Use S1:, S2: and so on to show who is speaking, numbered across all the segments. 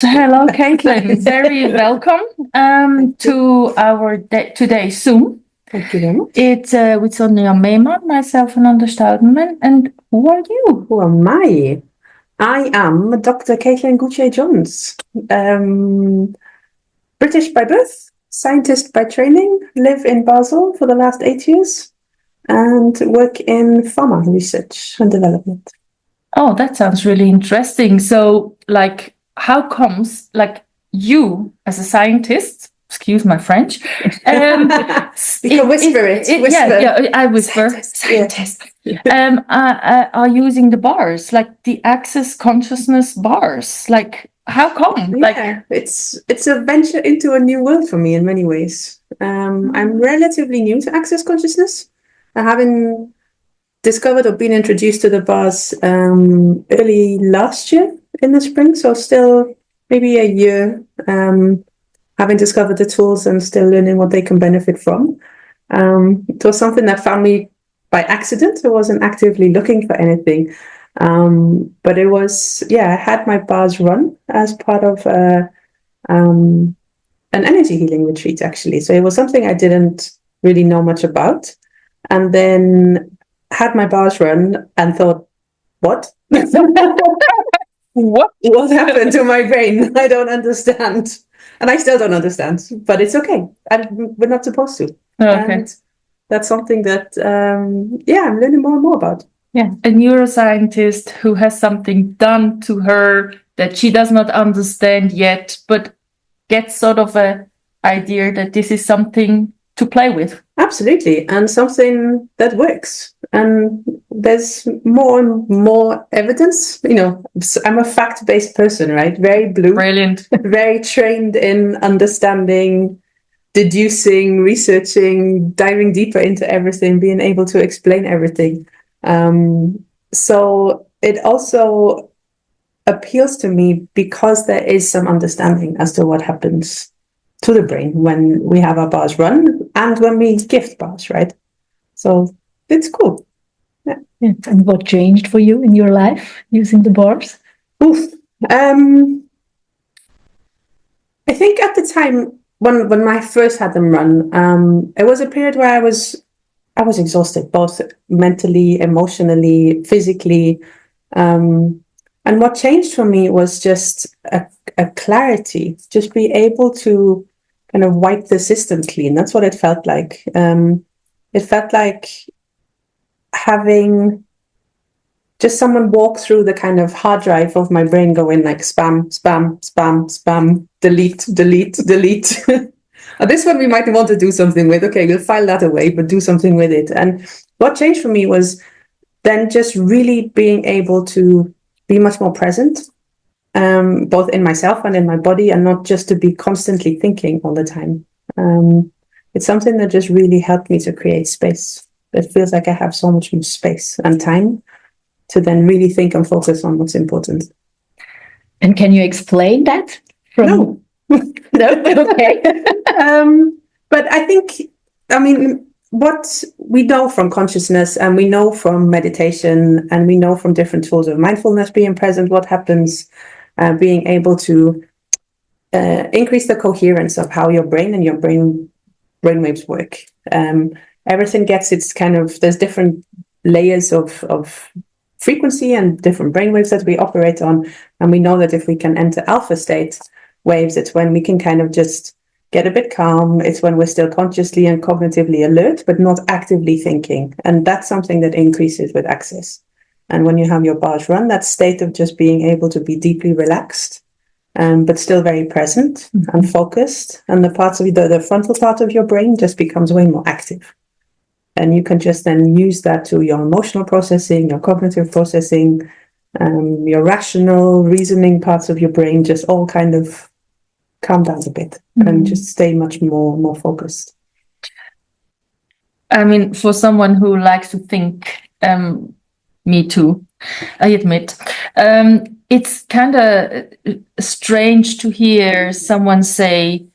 S1: Hello, Caitlin. Very welcome to our today's Zoom.
S2: Thank you very much.
S1: It's with Sonja Mehmann, myself, and Stressmanagement. And who are you?
S2: Who am I? I am Dr. Caitlin Goutier-Jones. British by birth, scientist by training, live in Basel for the last 8 years, and work in pharma research and development.
S1: Oh, that sounds really interesting. So, how comes, you as a scientist, excuse my French,
S2: You can whisper it.
S1: Yeah, I whisper. Scientist.
S2: Yeah.
S1: Are using the bars, like the access consciousness bars. How come?
S2: Yeah, it's a venture into a new world for me in many ways. I'm relatively new to access consciousness. I haven't discovered or been introduced to the bars early last year in the spring, so still maybe a year having discovered the tools and still learning what they can benefit from. It was something that found me by accident. I wasn't actively looking for anything, but it was, I had my bars run as part of an energy healing retreat, actually. So it was something I didn't really know much about, and then had my bars run and thought, what? What happened to my brain? I don't understand. And I still don't understand, but it's okay. We're not supposed to.
S1: Okay.
S2: And that's something that, I'm learning more and more about.
S1: Yeah, a neuroscientist who has something done to her that she does not understand yet, but gets sort of an idea that this is something to play with.
S2: Absolutely, and something that works. And there's more and more evidence. I'm a fact-based person, right? Very blue.
S1: Brilliant.
S2: Very trained in understanding, deducing, researching, diving deeper into everything, being able to explain everything. So it also appeals to me because there is some understanding as to what happens to the brain when we have our bars run and when we gift bars, right? So it's cool.
S3: Yeah. And what changed for you in your life using the bars?
S2: I think at the time when I first had them run, it was a period where I was exhausted, both mentally, emotionally, physically. And what changed for me was just a clarity, just be able to kind of wipe the system clean. That's what it felt like. It felt like having just someone walk through the kind of hard drive of my brain, going like spam, spam, spam, spam, delete, delete, delete. This one we might want to do something with. Okay, we'll file that away, but do something with it. And what changed for me was then just really being able to be much more present, both in myself and in my body, and not just to be constantly thinking all the time. It's something that just really helped me to create space. It feels like I have so much more space and time to then really think and focus on what's important.
S3: And can you explain that?
S2: No.
S3: No? Okay.
S2: But I think, what we know from consciousness, and we know from meditation, and we know from different tools of mindfulness, being present, what happens, being able to increase the coherence of how your brain and your brainwaves work. Everything gets its kind of, there's different layers of frequency and different brainwaves that we operate on. And we know that if we can enter alpha state waves, it's when we can kind of just get a bit calm. It's when we're still consciously and cognitively alert, but not actively thinking. And that's something that increases with access. And when you have your bars run, that state of just being able to be deeply relaxed, but still very present and focused. And the parts of the frontal part of your brain just becomes way more active. And you can just then use that to your emotional processing, your cognitive processing, your rational reasoning parts of your brain, just all kind of calm down a bit and just stay much more focused.
S1: For someone who likes to think, me too, I admit, it's kind of strange to hear someone say,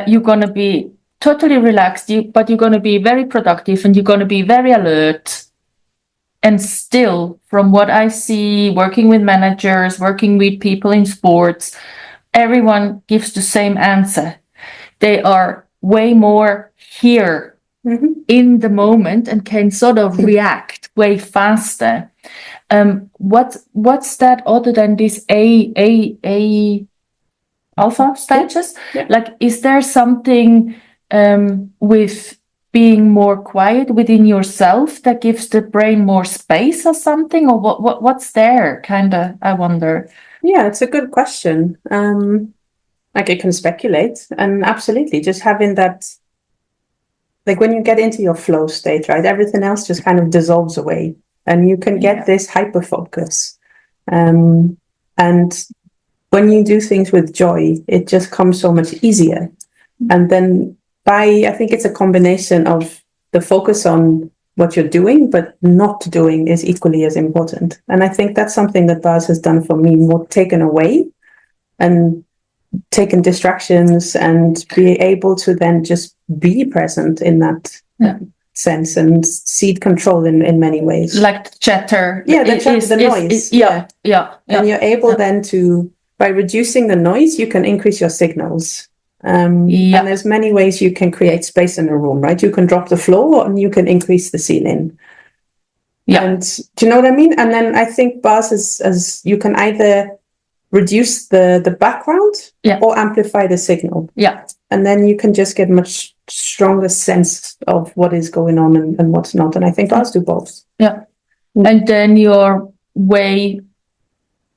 S1: you're going to be totally relaxed, but you're going to be very productive and you're going to be very alert. And still, from what I see, working with managers, working with people in sports, everyone gives the same answer. They are way more here in the moment and can sort of react way faster. What's that other than this alpha stages?
S2: Yeah.
S1: Like, is there something with being more quiet within yourself that gives the brain more space or something? Or what's there, kind of, I wonder?
S2: Yeah, it's a good question. Like, I can speculate, and absolutely just having that, like when you get into your flow state, right, everything else just kind of dissolves away and you can get this hyper focus. And when you do things with joy, it just comes so much easier. And then I think it's a combination of the focus on what you're doing, but not doing is equally as important. And I think that's something that Bars has done for me, more taken away and taken distractions and be able to then just be present in that sense and cede control in many ways.
S1: Like the chatter.
S2: Yeah, the noise.
S1: Yeah.
S2: And you're able then to, by reducing the noise, you can increase your signals. And there's many ways you can create space in a room, right? You can drop the floor and you can increase the ceiling. Yeah. And do you know what I mean? And then I think Bars is, as you can either reduce the background or amplify the signal. Yeah. And then you can just get much stronger sense of what is going on and what's not. And I think Bars do both. Yeah.
S1: And then you're way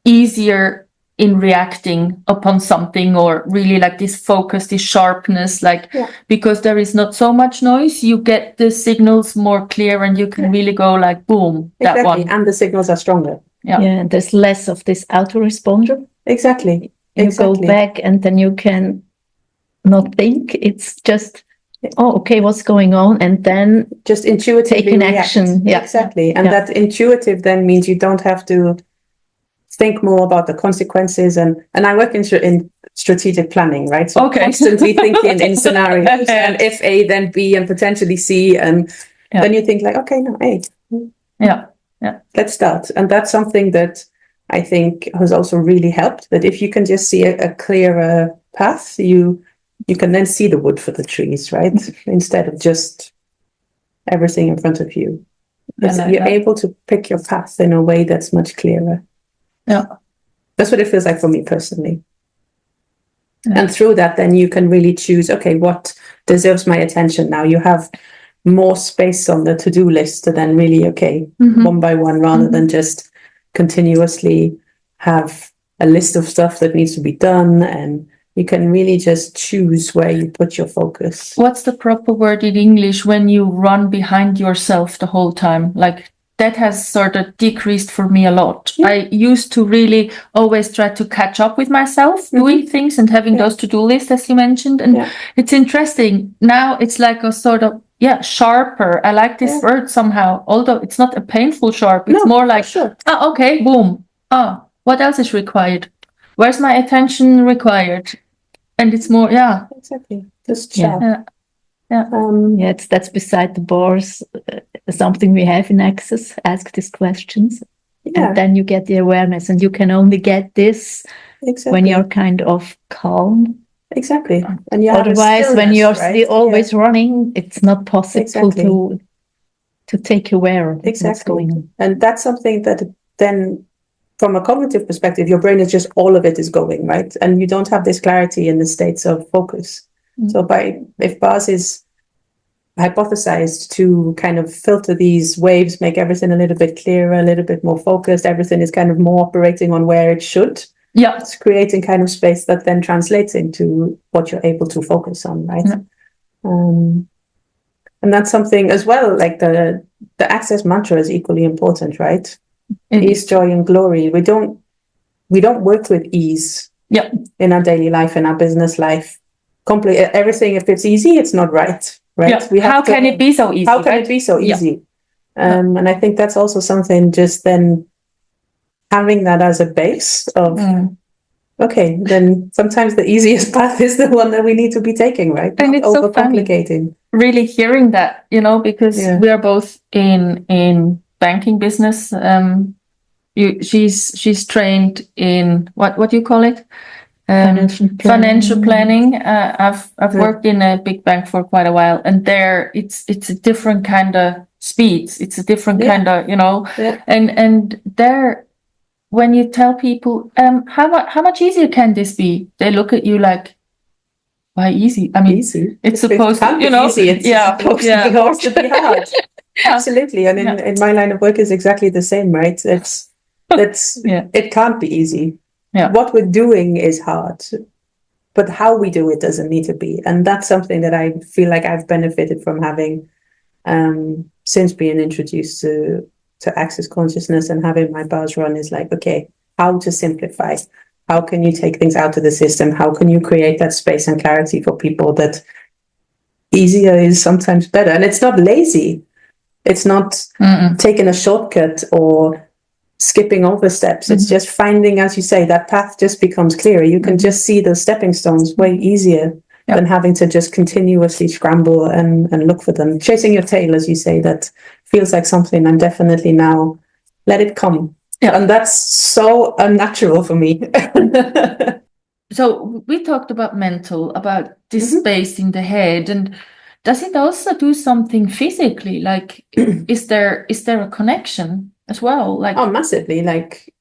S1: easier in reacting upon something, or really like this focus, this sharpness, like because there is not so much noise, you get the signals more clear and you can really go like boom,
S2: exactly.
S1: That one.
S2: And the signals are stronger.
S3: Yeah, and there's less of this autoresponder.
S2: Exactly.
S3: You go back and then you can not think. It's just, okay, what's going on? And then
S2: just intuitively
S3: take an action.
S2: Yeah, exactly. And that intuitive then means you don't have to think more about the consequences. And I work in strategic planning, right? So constantly thinking in scenarios and if A, then B, and potentially C. And then you think like, okay, no, A.
S1: Yeah.
S2: Let's start. And that's something that I think has also really helped, that if you can just see a clearer path, you can then see the wood for the trees, right? Instead of just everything in front of you. You're able to pick your path in a way that's much clearer.
S1: Yeah.
S2: That's what it feels like for me personally. Yeah. And through that, then you can really choose, okay, what deserves my attention now? You have more space on the to-do list to then really, one by one, rather than just continuously have a list of stuff that needs to be done. And you can really just choose where you put your focus.
S1: What's the proper word in English when you run behind yourself the whole time? Like, that has sort of decreased for me a lot. Yeah. I used to really always try to catch up with myself, doing things and having those to-do lists, as you mentioned. And it's interesting. Now it's like a sort of, sharper. I like this word somehow, although it's not a painful sharp. It's more like, okay, boom. What else is required? Where's my attention required? And it's more,
S2: exactly. Just sharp.
S3: That's beside the bars, something we have in Access. Ask these questions, and then you get the awareness, and you can only get this when you're kind of calm.
S2: Exactly. And you
S3: otherwise, when you're always running, it's not possible to take aware of what's going on.
S2: And that's something that then, from a cognitive perspective, your brain is just all of it is going, right? And you don't have this clarity in the states of focus. So if Bars is hypothesized to kind of filter these waves, make everything a little bit clearer, a little bit more focused, everything is kind of more operating on where it should. Yeah. It's creating kind of space that then translates into what you're able to focus on, right? Yeah. And that's something as well, like the Access mantra is equally important, right? Ease, joy, and glory. We don't work with ease in our daily life, in our business life. Everything, if it's easy, it's not right.
S1: How can it be so easy?
S2: How can it be so easy? And I think that's also something, just then having that as a base of then sometimes the easiest path is the one that we need to be taking, right?
S1: And it's so funny really hearing that, because we are both in banking business. She's trained in what do you call it? Financial planning. I've
S2: Yeah.
S1: worked in a big bank for quite a while, and there it's a different kind of speeds. It's a different
S2: Yeah.
S1: kind of,
S2: Yeah.
S1: and there, when you tell people, how much easier can this be? They look at you like, why easy? I mean,
S2: Easy.
S1: it's supposed
S2: it can't
S1: to,
S2: be easy. It's supposed to be hard.
S1: Yeah.
S2: Absolutely. And in my line of work is exactly the same, right? It can't be easy.
S1: Yeah.
S2: What we're doing is hard, but how we do it doesn't need to be. And that's something that I feel like I've benefited from having since being introduced to Access Consciousness and having my bars run is like, okay, how to simplify. How can you take things out of the system? How can you create that space and clarity for people that easier is sometimes better? And it's not lazy. It's not taking a shortcut or skipping over steps. It's just finding, as you say, that path just becomes clearer. You can just see the stepping stones way easier than having to just continuously scramble and look for them. Chasing your tail, as you say, that feels like something I'm definitely now let it come. Yeah. And that's so unnatural for me.
S1: So we talked about mental, about this space in the head, and does it also do something physically? Like, is there a connection as well? Like,
S2: oh, massively. Like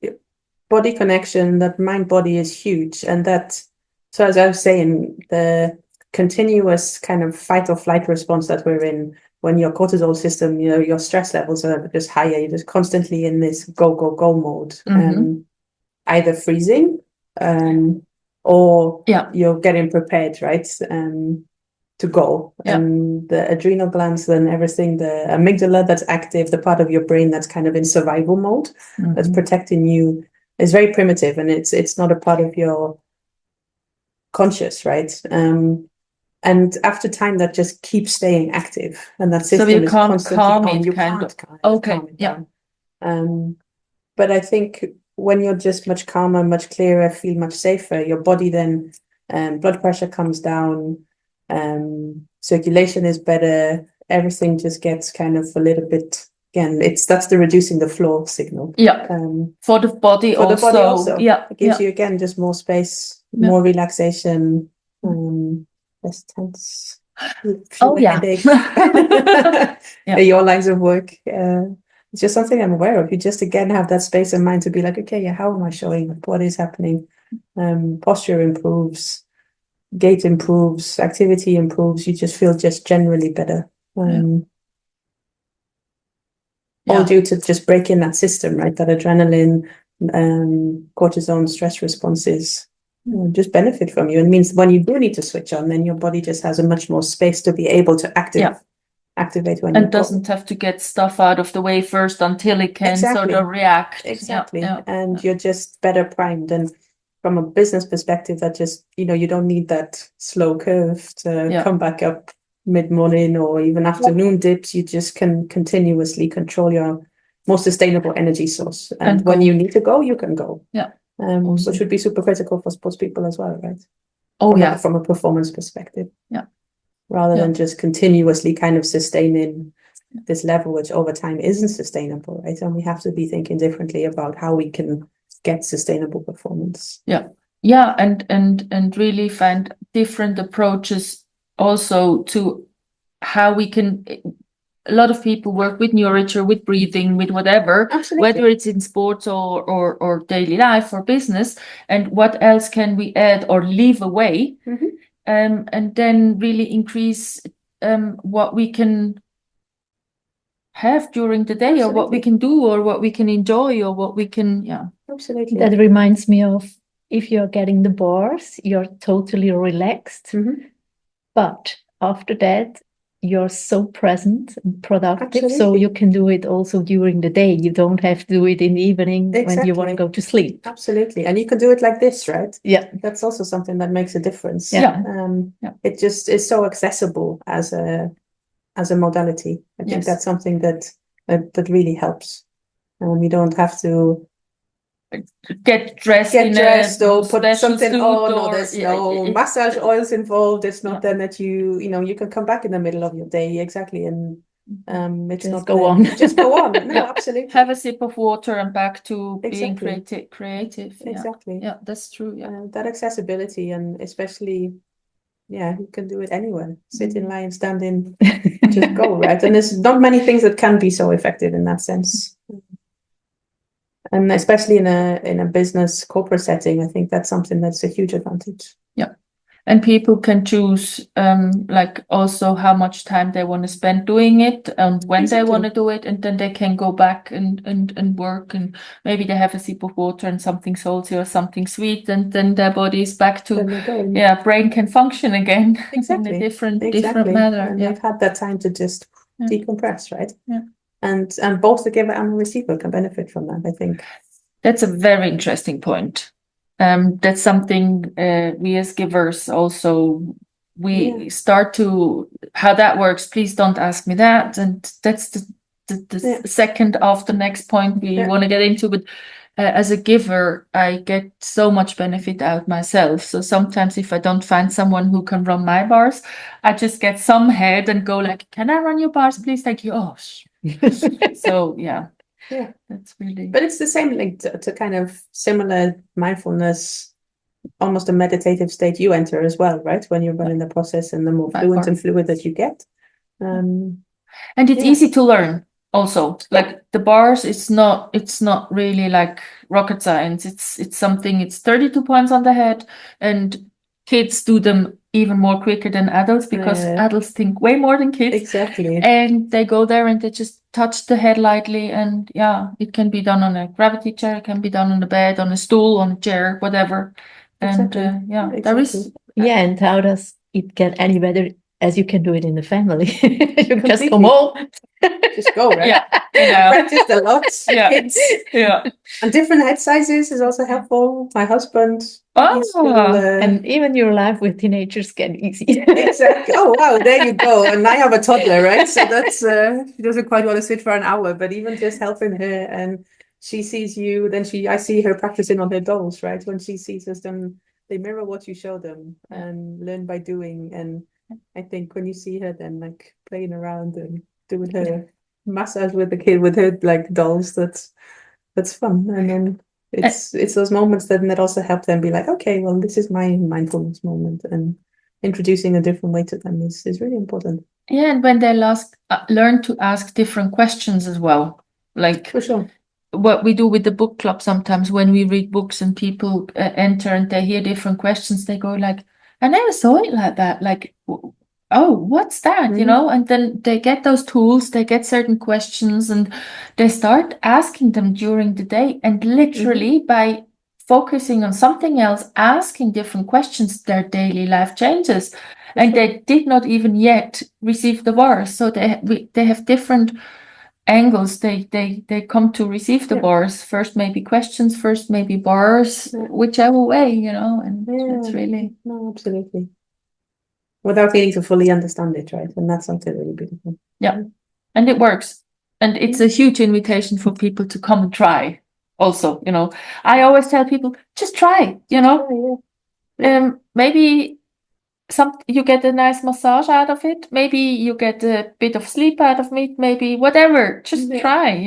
S2: body connection, that mind body is huge, and that. So as I was saying, the continuous kind of fight or flight response that we're in. When your cortisol system, your stress levels are just higher, you're just constantly in this go, go, go mode, either freezing or you're getting prepared, right, to go. And the adrenal glands and everything, the amygdala that's active, the part of your brain that's kind of in survival mode, that's protecting you, is very primitive, and it's not a part of your conscious, right? And after time, that just keeps staying active, and that system
S1: so you
S2: is
S1: can't
S2: constantly
S1: calm
S2: on.
S1: it,
S2: You
S1: kind
S2: can't
S1: of.
S2: calm it down. But I think when you're just much calmer, much clearer, feel much safer, your body then, blood pressure comes down, circulation is better, everything just gets kind of a little bit. Again, that's the reducing the flow signal.
S1: Yeah. For the body
S2: for
S1: also.
S2: the body also.
S1: Yeah.
S2: It gives you again just more space, more relaxation. Less tense. Headaches. Your lines of work. It's just something I'm aware of. You just again have that space in mind to be like, okay, how am I showing? What is happening? Posture improves, gait improves, activity improves. You just feel just generally better. All due to just breaking that system, right? That adrenaline, cortisol, stress responses. Just benefit from you. It means when you do need to switch on, then your body just has a much more space to be able to activate when
S1: and doesn't have to get stuff out of the way first until it can sort of react.
S2: Exactly. And you're just better primed. And from a business perspective, that just, you don't need that slow curve to come back up mid-morning or even afternoon dips. You just can continuously control your more sustainable energy source. And when you need to go, you can go.
S1: Yeah.
S2: Which would be super critical for sports people as well, right? From a performance perspective.
S1: Yeah.
S2: Rather than just continuously kind of sustaining this level, which over time isn't sustainable, right? And we have to be thinking differently about how we can get sustainable performance.
S1: Yeah. Yeah. And really find different approaches also to how we can. A lot of people work with neurology, with breathing, with whatever, whether it's in sports or daily life or business. And what else can we add or leave away? And then really increase what we can have during the day, or what we can do, or what we can enjoy, or what we can,
S2: Absolutely.
S3: That reminds me of, if you're getting the bars, you're totally relaxed. But after that, you're so present and productive, so you can do it also during the day. You don't have to do it in the evening when you want to go to sleep.
S2: Absolutely. And you can do it like this, right?
S3: Yeah.
S2: That's also something that makes a difference. It just is so accessible as a modality. I think that's something that really helps. You don't have to
S1: get dressed
S2: or put something on, or
S1: or
S2: there's no massage oils involved. It's not then that you can come back in the middle of your day, exactly, and It's
S3: Just
S2: not
S3: go
S2: there.
S3: on.
S2: Just go on. No, absolutely.
S1: Have a sip of water and back to being
S2: Exactly.
S1: creative. Yeah.
S2: Exactly.
S1: Yeah, that's true. Yeah.
S2: That accessibility, and especially, you can do it anywhere. Sitting, lying, standing, just go, right? And there's not many things that can be so effective in that sense. And especially in a business corporate setting, I think that's something that's a huge advantage.
S1: Yeah. And people can choose like also how much time they want to spend doing it and when they want to do it, and then they can go back and work, and maybe they have a sip of water and something salty or something sweet, and then their body is back to brain can function again in a different manner.
S2: And they've had that time to just decompress, right?
S1: Yeah.
S2: And both the giver and the receiver can benefit from that, I think.
S1: That's a very interesting point. That's something we as givers also, we start to, how that works, please don't ask me that. And that's the second of the next point we want to get into. But as a giver, I get so much benefit out myself. So sometimes if I don't find someone who can run my bars, I just get some head and go like, can I run your bars, please? Thank you. Oh, so yeah.
S2: Yeah,
S1: that's really.
S2: But it's the same link to kind of similar mindfulness, almost a meditative state you enter as well, right? When you're running the process, and the more fluent and fluid that you get.
S1: And it's easy to learn also. Like the bars, it's not really like rocket science. It's something, it's 32 points on the head, and kids do them even more quicker than adults, because adults think way more than kids.
S2: Exactly.
S1: And they go there and they just touch the head lightly, and it can be done on a gravity chair, it can be done on the bed, on a stool, on a chair, whatever. And there is.
S3: Yeah, and how does it get any better as you can do it in the family? You just come home.
S2: Just go, right? Practice a lot. Kids. And different head sizes is also helpful. My husband.
S3: And even your life with teenagers get easy.
S2: Exactly. Oh, wow. There you go. And I have a toddler, right? So that's, she doesn't quite want to sit for an hour, but even just helping her, and she sees you, then I see her practicing on her dolls, right? When she sees us, then they mirror what you show them and learn by doing. And I think when you see her then like playing around and doing her massage with the kid with her like dolls, that's fun. And then it's those moments that also help them be like, okay, well, this is my mindfulness moment, and introducing a different way to them is really important.
S1: Yeah, and when they learn to ask different questions as well, like
S2: for sure.
S1: What we do with the book club sometimes, when we read books and people enter and they hear different questions, they go like, I never saw it like that. Like, oh, what's that? And then they get those tools, they get certain questions, and they start asking them during the day. And literally by focusing on something else, asking different questions, their daily life changes. And they did not even yet receive the bars. So they have different angles they come to receive the bars. First maybe questions, first maybe bars, whichever way, and it's really
S2: absolutely, without needing to fully understand it, right? And that's something really beautiful.
S1: And it works, and it's a huge invitation for people to come and try also. I always tell people, just try. Maybe you get a nice massage out of it. Maybe you get a bit of sleep out of it. Maybe whatever. Just try,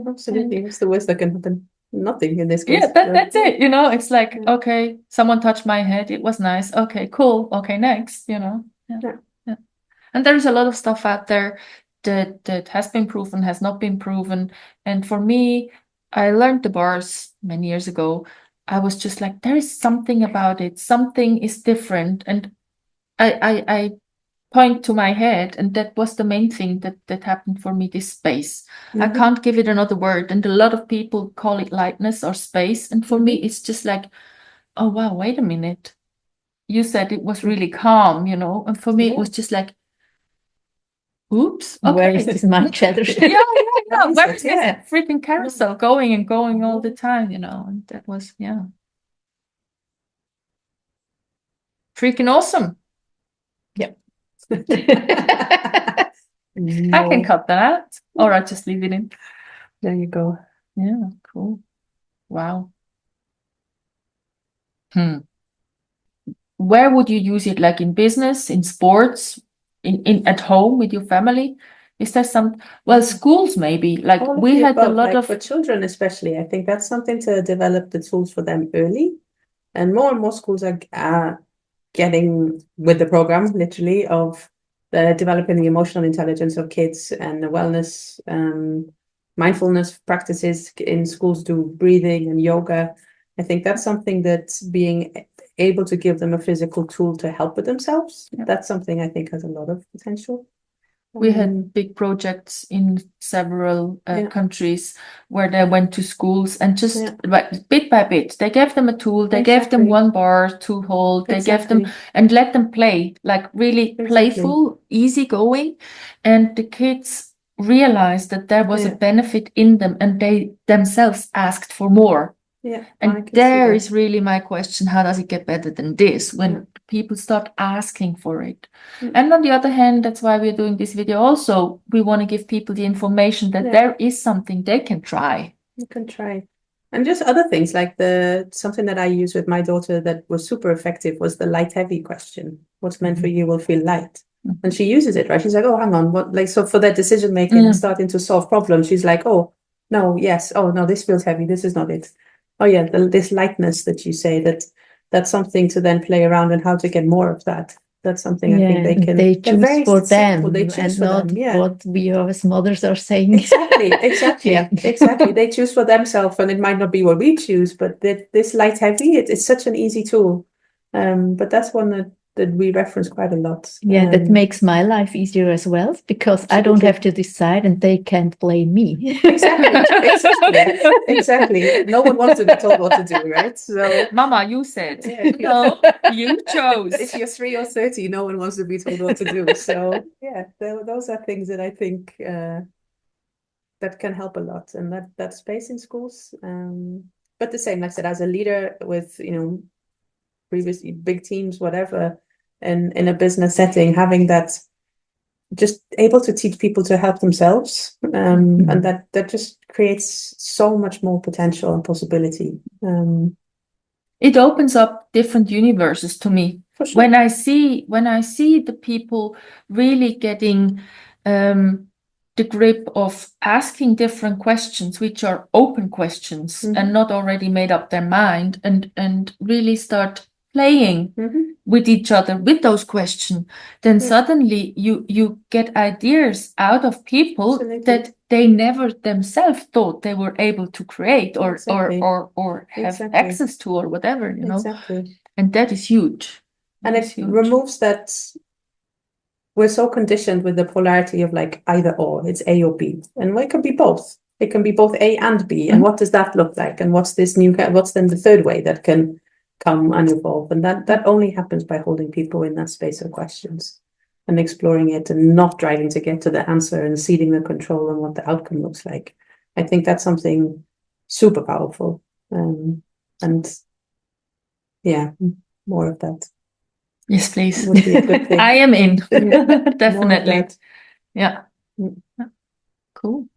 S2: Absolutely. It's the worst that can happen. Nothing in this case.
S1: Yeah, that's it. It's like, okay, someone touched my head. It was nice. Okay, cool. Okay, next. And there's a lot of stuff out there that has been proven, has not been proven. And for me, I learned the bars many years ago. I was just like, there is something about it. Something is different. And I point to my head, and that was the main thing that happened for me, this space. I can't give it another word. And a lot of people call it lightness or space. And for me, it's just like, oh, wow, wait a minute. You said it was really calm, and for me, it was just like, oops. Okay.
S3: Where is this mind chatter?
S1: Where is this freaking carousel going and going all the time, and that was, freaking awesome.
S3: Yep.
S1: I can cut that out, or I just leave it in.
S2: There you go.
S1: Yeah, cool. Wow. Where would you use it? Like in business, in sports, in at home with your family? Is there some, well, schools maybe, like
S2: All of
S1: we
S2: the
S1: had a
S2: above,
S1: lot
S2: like
S1: of,
S2: for children especially, I think that's something to develop the tools for them early. And more schools are getting with the program, literally, of developing the emotional intelligence of kids and the wellness, mindfulness practices in schools, do breathing and yoga. I think that's something that's being able to give them a physical tool to help with themselves.
S1: Yeah.
S2: That's something I think has a lot of potential.
S1: we had big projects in several
S2: Yeah.
S1: countries where they went to schools and just
S2: Yeah.
S1: bit by bit, they gave them a tool, they gave them
S2: Exactly.
S1: one bar to hold, they gave them,
S2: Exactly.
S1: and let them play, like really
S2: Exactly.
S1: playful, easygoing. And the kids realized that there was
S2: Yeah.
S1: a benefit in them and they themselves asked for more.
S2: Yeah, I
S1: And
S2: can see
S1: there
S2: that.
S1: is really my question, how does it get better than this when
S2: Yeah.
S1: people start asking for it?
S2: Yeah.
S1: And on the other hand, that's why we're doing this video also. We want to give people the information that
S2: Yeah.
S1: there is something they can try.
S2: You can try. And just other things like something that I use with my daughter that was super effective was the light heavy question. What's meant for you will feel light. And she uses it, right? She's like, oh, hang on, what, like, so for their decision making and starting to solve problems, she's like, oh, no, yes, oh, no, this feels heavy, this is not it. Oh yeah, this lightness that you say, that's something to then play around and how to get more of that. That's something I think they can.
S3: They
S2: they're
S3: choose
S2: very
S3: for
S2: simple.
S3: them
S2: They choose
S3: and
S2: for
S3: not
S2: them, yeah.
S3: what we as mothers are saying.
S2: Exactly.
S3: Yeah.
S2: Exactly. They choose for themselves, and it might not be what we choose, but this light heavy, it's such an easy tool. But that's one that we reference quite a lot.
S3: Yeah, that makes my life easier as well, because I don't
S2: Absolutely.
S3: have to decide and they can't blame me.
S2: Exactly. No one wants to be told what to do, right? So,
S1: Mama, you said.
S2: yeah,
S1: No, you chose.
S2: if you're 3 or 30, no one wants to be told what to do. So, yeah, those are things that I think that can help a lot, and that space in schools. But the same, like I said, as a leader with previously big teams, whatever, and in a business setting, having that, just able to teach people to help themselves, and that just creates so much more potential and possibility.
S1: It opens up different universes to me.
S2: For sure.
S1: When I see the people really getting the grip of asking different questions, which are open questions and not already made up their mind, and really start playing with each other with those questions, then suddenly you get ideas out of people that they never themselves thought they were able to create or have access to or whatever,
S2: Exactly.
S1: And that is huge.
S2: And it removes that. We're so conditioned with the polarity of like either or, it's A or B, and it can be both. It can be both A and B. And what does that look like? And what's then the third way that can come and evolve? And that only happens by holding people in that space of questions and exploring it, and not driving to get to the answer and ceding the control on what the outcome looks like. I think that's something super powerful. And yeah, more of that.
S1: Yes, please.
S2: Would be a good thing.
S1: I am in.
S2: Yeah,
S1: Definitely. Yeah. Cool.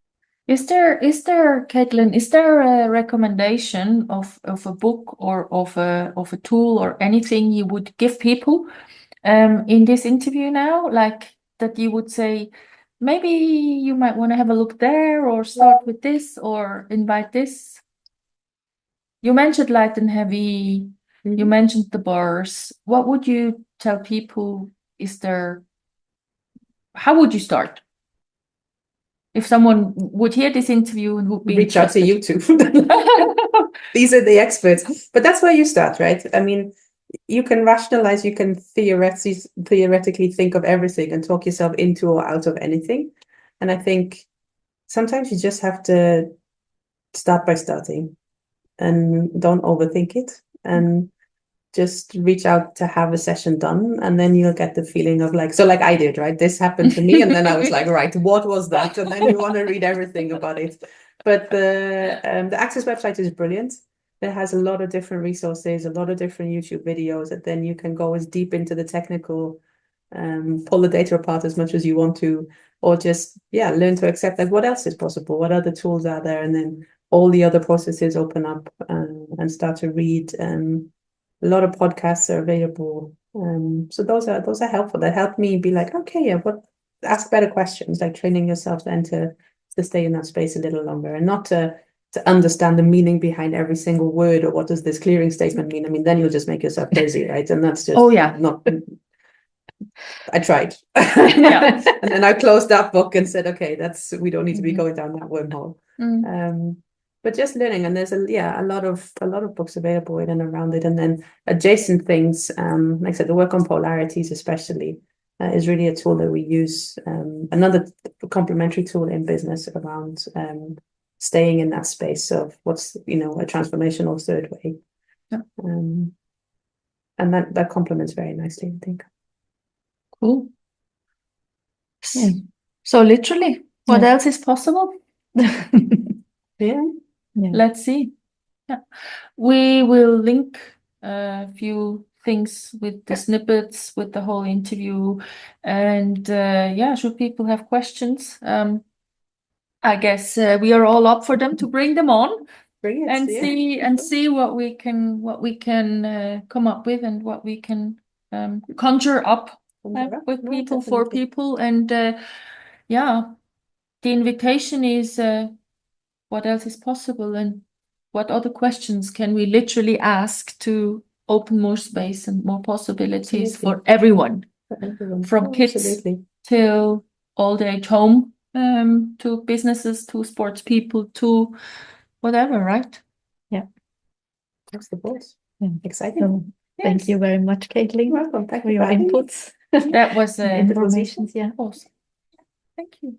S1: Is there, Caitlin, is there a recommendation of a book or of a tool or anything you would give people in this interview now? Like that you would say, maybe you might want to have a look there, or start with this, or invite this. You mentioned light and heavy. You mentioned the bars. What would you tell people? How would you start? If someone would hear this interview and would be
S2: reach out to
S1: interested.
S2: YouTube. These are the experts. But that's where you start, right? I mean, you can rationalize, you can theoretically think of everything and talk yourself into or out of anything. And I think sometimes you just have to start by starting, and don't overthink it, and just reach out to have a session done, and then you'll get the feeling of like I did, right? This happened to me, and then I was like, right, what was that? And then you want to read everything about it. But the Access website is brilliant. It has a lot of different resources, a lot of different YouTube videos that then you can go as deep into the technical, pull the data apart as much as you want to, or just learn to accept that what else is possible, what other tools are there, and then all the other processes open up, and start to read. A lot of podcasts are available, so those are helpful. That help me be like, okay, ask better questions, like training yourself then to stay in that space a little longer, and not to understand the meaning behind every single word, or what does this clearing statement mean. I mean, then you'll just make yourself crazy, right? And that's just not. I tried.
S1: Yeah.
S2: And then I closed that book and said, okay, we don't need to be
S3: Mhm.
S2: going down that wormhole. But just learning, and there's a lot of books available in and around it, and then adjacent things, like I said, the work on polarities especially is really a tool that we use, another complementary tool in business around staying in that space of what's a transformational third way.
S1: Yeah.
S2: And that complements very nicely, I think.
S1: Cool.
S3: Yeah.
S1: So literally, what
S3: Yeah.
S1: else is possible?
S2: Yeah.
S1: Let's see. Yeah. We will link a few things with the snippets, with the whole interview. And should people have questions, I guess we are all up for them to bring them on. And see what we can come up with, and what we can conjure up with people, for people. And the invitation is what else is possible, and what other questions can we literally ask to open more space and more possibilities for everyone, from kids till old age home, to businesses, to sports people, to whatever, right?
S2: That's the voice.
S3: Yeah.
S2: Exciting.
S3: So, thank you very much, Caitlin.
S2: You're welcome. Thank
S3: for
S2: you
S3: your
S2: for having me.
S3: inputs.
S1: That was
S3: Informations. Yeah.
S1: awesome. Thank you.